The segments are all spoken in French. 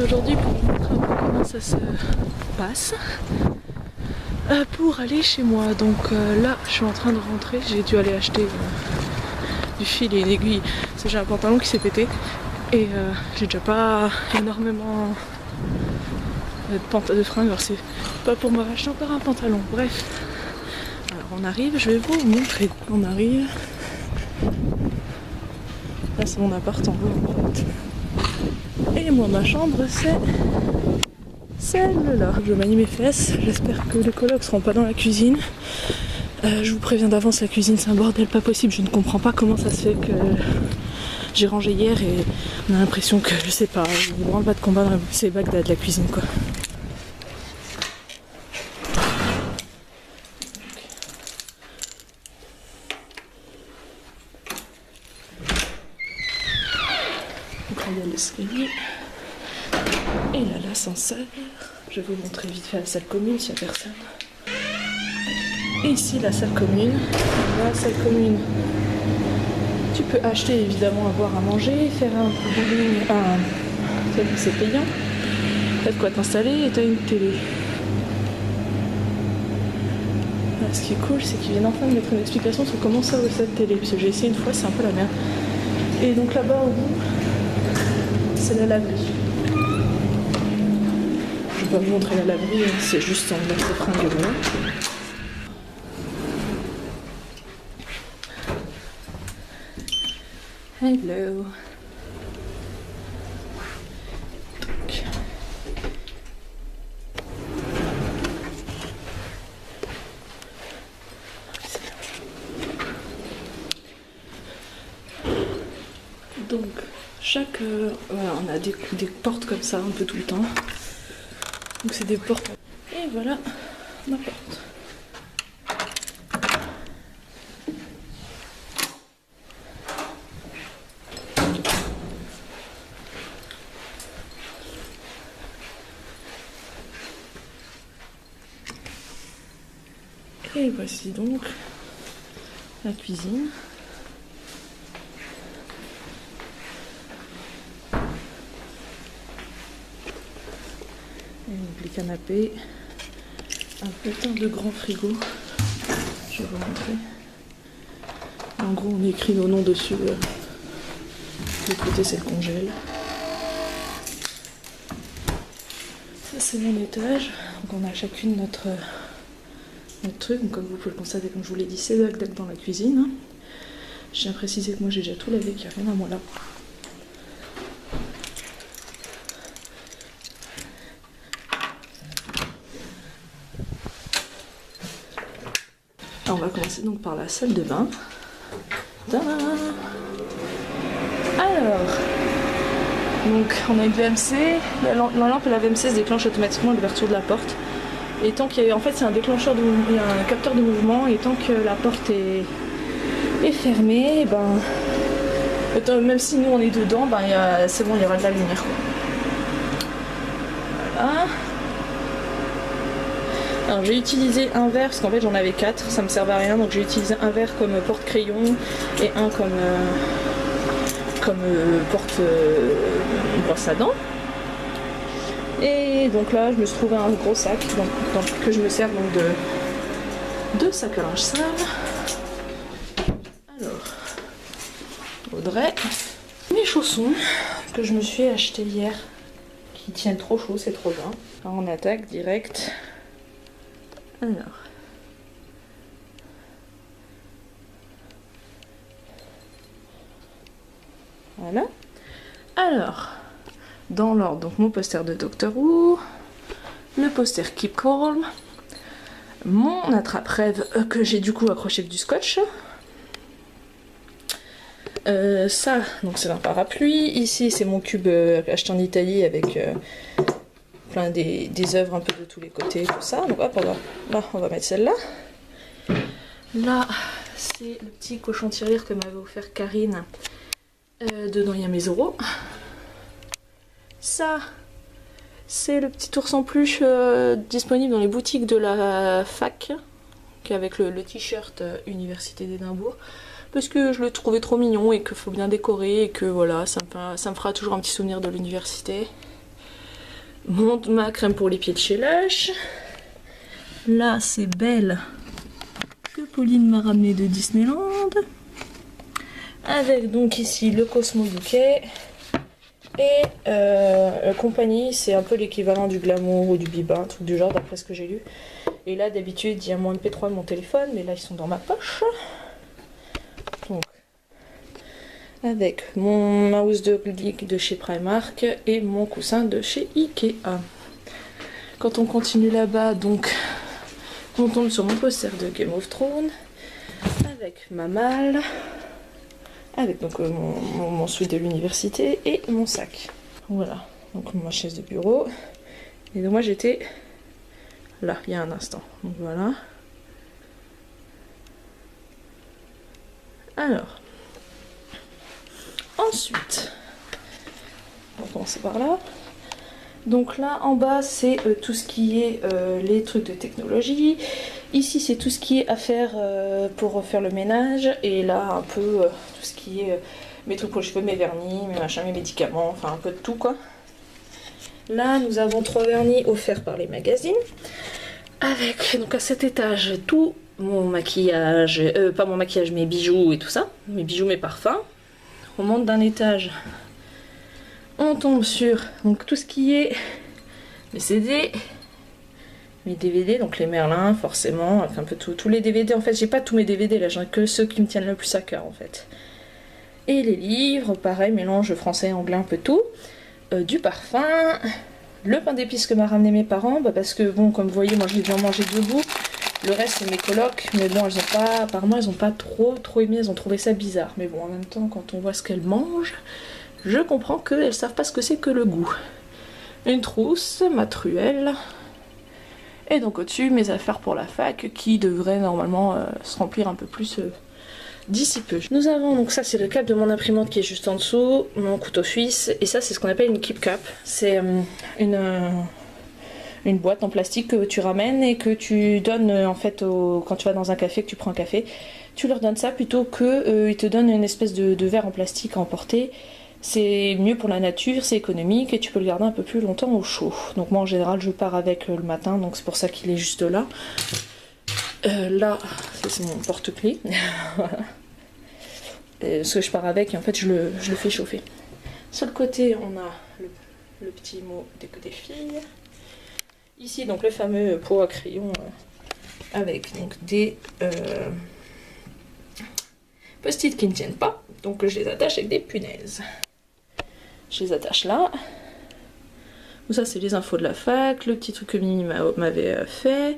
aujourd'hui pour vous montrer un peu comment ça se passe pour aller chez moi. Donc là je suis en train de rentrer, j'ai dû aller acheter du fil et une aiguille parce que j'ai un pantalon qui s'est pété et j'ai déjà pas énormément de fringues, alors c'est pas pour me racheter encore un pantalon. Bref, alors on arrive, je vais vous montrer. On arrive, là c'est mon appart en haut en fait. Et moi ma chambre c'est celle-là. Je manie mes fesses, j'espère que les colocs seront pas dans la cuisine. Je vous préviens d'avance, la cuisine c'est un bordel pas possible, je ne comprends pas comment ça se fait que j'ai rangé hier et on a l'impression que, je sais pas, il branle pas de combat dans c'est Bagdad la cuisine quoi. Donc là il y a l'escalier et là l'ascenseur. Je vais vous montrer vite fait la salle commune s'il n'y a personne. Et ici la salle commune. La salle commune, tu peux acheter évidemment, avoir à manger, faire un bowling, c'est payant. T'as de quoi t'installer et t'as une télé. Là, ce qui est cool, c'est qu'ils viennent enfin de mettre une explication sur comment ça vaut cette télé, parce que j'ai essayé une fois, c'est un peu la merde. Et donc là-bas au bout, c'est la laverie. Je vais pas vous montrer la laverie, c'est juste en mettre ses fringues là. Hello. Donc chaque voilà, on a des portes comme ça un peu tout le temps. Donc c'est des portes. Et voilà ma porte. Et voici donc la cuisine. Et donc les canapés, un putain de grand frigo. Je vais vous montrer. En gros, on écrit nos noms dessus. De l'autre côté, c'est le congèle. Ça, c'est mon étage. Donc on a chacune notre truc, donc comme vous pouvez le constater, comme je vous l'ai dit, c'est Bagdad dans la cuisine. Je tiens à préciser que moi j'ai déjà tout lavé, qu'il n'y a rien à moi là. Alors, on va commencer donc par la salle de bain. Tadam! Alors, donc on a une VMC, la lampe et la VMC se déclenchent automatiquement à l'ouverture de la porte. Et tant qu'il y a, en fait c'est un déclencheur, il y a un capteur de mouvement, et tant que la porte est fermée, ben, même si nous on est dedans, ben, c'est bon, il y aura de la lumière quoi. Voilà. Alors j'ai utilisé un verre parce qu'en fait j'en avais 4, ça me servait à rien, donc j'ai utilisé un verre comme porte-crayon et un comme porte brosse à dents. Et donc là je me suis trouvé un gros sac que je me sers donc de sac à linge sale. Alors, Audrey, mes chaussons que je me suis acheté hier qui tiennent trop chaud, c'est trop bien. Alors on attaque direct. Alors, voilà. Alors, dans l'ordre, donc mon poster de Doctor Who, le poster Keep Calm, mon attrape-rêve que j'ai du coup accroché avec du scotch. Ça, donc c'est un parapluie. Ici, c'est mon cube acheté en Italie avec plein des œuvres un peu de tous les côtés, tout ça. Donc hop, on va mettre celle-là. Là, c'est le petit cochon tirelire que m'avait offert Karine. Dedans, il y a mes euros. Ça, c'est le petit ours en peluche disponible dans les boutiques de la fac, avec le t-shirt Université d'Édimbourg. Parce que je le trouvais trop mignon et qu'il faut bien décorer et que voilà, ça me fera toujours un petit souvenir de l'université. ma crème pour les pieds de chez Lush. Là, c'est Belle que Pauline m'a ramené de Disneyland. Avec donc ici le Cosmo Bouquet. Et la compagnie, c'est un peu l'équivalent du Glamour ou du Biba, un truc du genre d'après ce que j'ai lu. Et là, d'habitude, il y a mon MP3 et mon téléphone, mais là, ils sont dans ma poche. Donc, avec mon mouse de geek de chez Primark et mon coussin de chez Ikea. Quand on continue là-bas, donc, on tombe sur mon poster de Game of Thrones, avec ma malle, avec donc mon suite de l'université et mon sac. Voilà, donc ma chaise de bureau. Et donc moi j'étais là, il y a un instant. Donc voilà. Alors, ensuite, on va commencer par là. Donc là en bas c'est tout ce qui est les trucs de technologie. Ici c'est tout ce qui est à faire pour faire le ménage. Et là un peu tout ce qui est mes trucs pour les cheveux, mes vernis, mes machins, mes médicaments, enfin un peu de tout quoi. Là nous avons 3 vernis offerts par les magazines. Avec donc à cet étage tout mon maquillage, pas mon maquillage, mes bijoux et tout ça. Mes bijoux, mes parfums. On monte d'un étage. On tombe sur donc tout ce qui est mes CD, mes DVD, donc les Merlin forcément, avec un peu tous les DVD. En fait j'ai pas tous mes DVD là, j'ai que ceux qui me tiennent le plus à cœur en fait. Et les livres, pareil, mélange français, anglais, un peu tout. Du parfum, le pain d'épices que m'a ramené mes parents, parce que bon comme vous voyez moi je l'ai bien mangé debout. Le reste c'est mes colocs, mais bon elles ont pas, apparemment elles ont pas trop aimé, elles ont trouvé ça bizarre. Mais bon en même temps quand on voit ce qu'elles mangent, je comprends qu'elles savent pas ce que c'est que le goût. Une trousse, ma truelle. Et donc au-dessus, mes affaires pour la fac qui devraient normalement se remplir un peu plus d'ici peu. Nous avons, donc ça c'est le câble de mon imprimante qui est juste en dessous, mon couteau suisse. Et ça c'est ce qu'on appelle une keep cap. C'est une boîte en plastique que tu ramènes et que tu donnes en fait quand tu vas dans un café, que tu prends un café. Tu leur donnes ça plutôt que ils te donnent une espèce de verre en plastique à emporter. C'est mieux pour la nature, c'est économique et tu peux le garder un peu plus longtemps au chaud. Donc moi en général je pars avec le matin, donc c'est pour ça qu'il est juste là. Là, c'est mon porte-clés. Voilà. Ce que je pars avec et en fait je le fais chauffer. Sur le côté on a le petit mot des filles. Ici donc le fameux pot à crayon avec donc des post-it qui ne tiennent pas. Donc je les attache avec des punaises. Je les attache là. Ça c'est les infos de la fac, le petit truc que Mimi m'avait fait,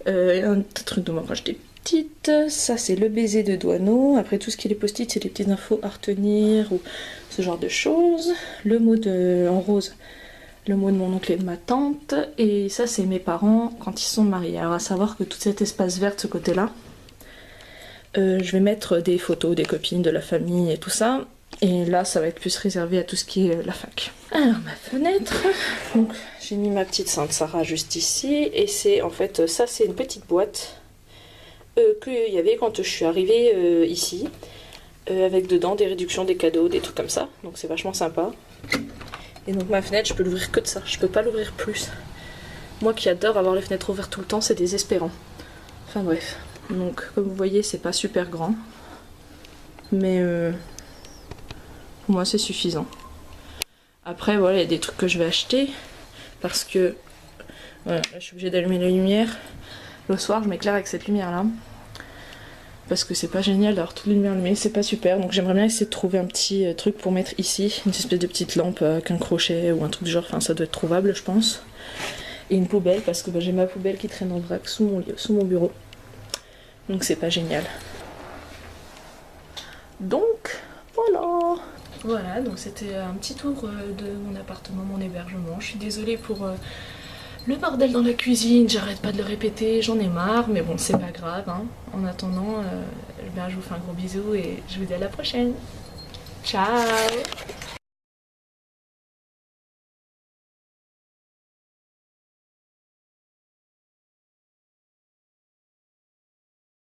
un petit truc de moi quand j'étais petite. Ça c'est le baiser de Douaneau. Après tout ce qui est les post-it c'est les petites infos à retenir ou ce genre de choses. Le mot en rose, le mot de mon oncle et de ma tante. Et ça c'est mes parents quand ils sont mariés. Alors à savoir que tout cet espace vert de ce côté là, je vais mettre des photos des copines, de la famille et tout ça. Et là, ça va être plus réservé à tout ce qui est la fac. Alors, ma fenêtre. Donc, j'ai mis ma petite Sainte Sarah juste ici. Et c'est, en fait, ça, c'est une petite boîte qu'il y avait quand je suis arrivée ici. Avec dedans des réductions, des cadeaux, des trucs comme ça. Donc, c'est vachement sympa. Et donc, ma fenêtre, je peux l'ouvrir que de ça. Je peux pas l'ouvrir plus. Moi qui adore avoir les fenêtres ouvertes tout le temps, c'est désespérant. Enfin, bref. Donc, comme vous voyez, c'est pas super grand. Mais... pour moi c'est suffisant. Après voilà, il y a des trucs que je vais acheter parce que voilà, là, je suis obligée d'allumer la lumière. Le soir je m'éclaire avec cette lumière là parce que c'est pas génial d'avoir toute la lumière allumée, c'est pas super. Donc j'aimerais bien essayer de trouver un petit truc pour mettre ici, une espèce de petite lampe avec un crochet ou un truc du genre, enfin ça doit être trouvable je pense. Et une poubelle parce que j'ai ma poubelle qui traîne en vrac sous mon bureau. Donc c'est pas génial. Donc voilà. Voilà, donc c'était un petit tour de mon appartement, mon hébergement. Je suis désolée pour le bordel dans la cuisine, j'arrête pas de le répéter, j'en ai marre, mais bon, c'est pas grave. Hein. En attendant, je vous fais un gros bisou et je vous dis à la prochaine. Ciao!